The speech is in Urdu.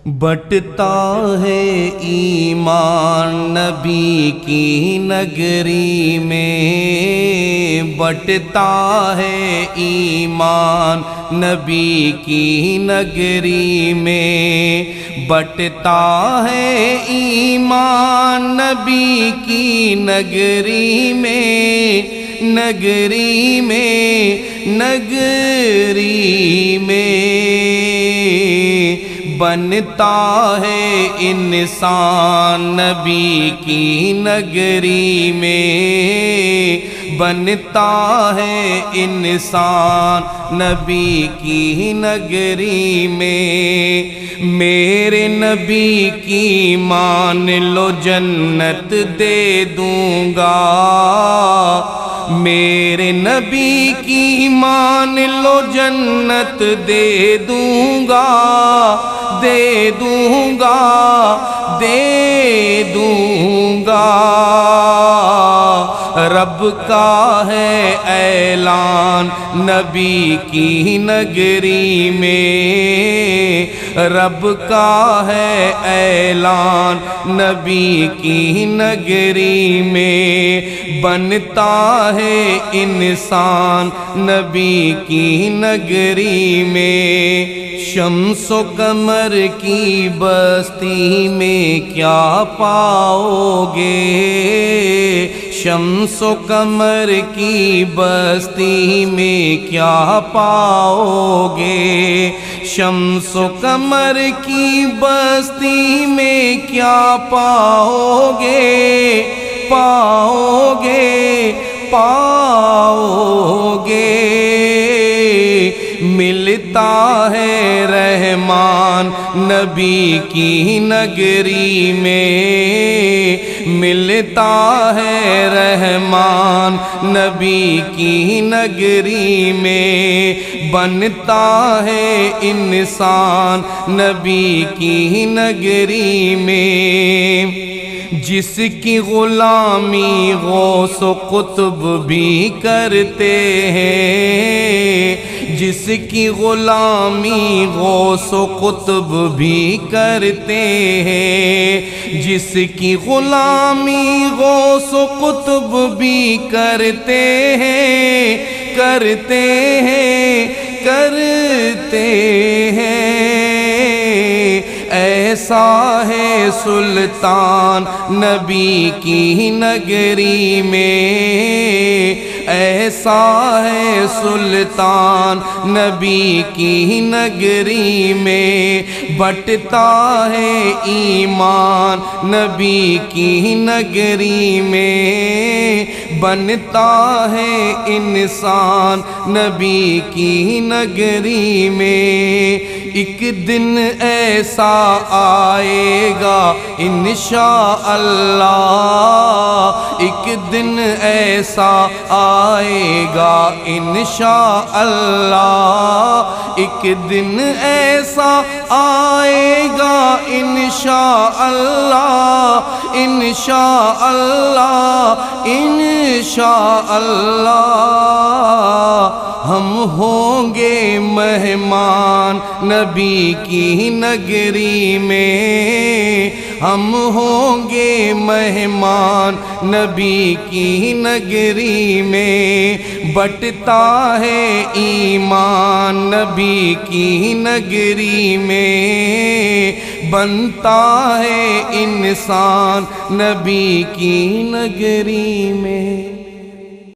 بٹتا ہے ایمان نبی کی نگری میں، بٹتا ہے ایمان نبی کی نگری میں، بٹتا ہے ایمان نبی کی نگری میں، نگری میں، نگری میں بنتا ہے انسان نبی کی نگری میں، بنتا ہے انسان نبی کی نگری میں۔ میرے نبی کی مان لو جنت دے دوں گا، میرے نبی کی مان لو جنت دے دوں گا، دے دوں گا، دے دوں گا۔ رب کا ہے اعلان نبی کی نگری میں، رب کا ہے اعلان نبی کی نگری میں، بنتا ہے انسان نبی کی نگری میں۔ شمس و قمر کی بستی میں کیا پاؤ گے، شمس و قمر کی بستی میں کیا پاؤ گے، شمس و قمر کی بستی میں کیا پاؤ گے، پاؤ گے، پاؤ گے۔ ملتا ہے رحمان نبی کی نگری میں، ملتا ہے رحمان نبی کی نگری میں، بنتا ہے انسان نبی کی نگری میں۔ جس کی غلامی غوث و قطب بھی کرتے ہیں، جس کی غلامی غوث و قطب بھی کرتے ہیں، جس کی غلامی غوث و قطب بھی کرتے ہیں، کرتے ہیں، کرتے ہیں۔ ایسا ہے سلطان نبی کی نگری میں، ایسا ہے سلطان نبی کی نگری میں، بٹتا ہے ایمان نبی کی نگری میں، بنتا ہے انسان نبی کی نگری میں۔ ایک دن ایسا آئے گا انشاءاللہ، ایک دن ایسا آئے گا انشاءاللہ، ایک دن ایسا آئے گا انشاءاللہ، انشاءاللہ، انشاءاللہ۔ ہم ہوں گے مہمان نبی کی نگری میں، ہم ہوں گے مہمان نبی کی نگری میں، بٹتا ہے ایمان نبی کی نگری میں، بنتا ہے انسان نبی کی نگری میں۔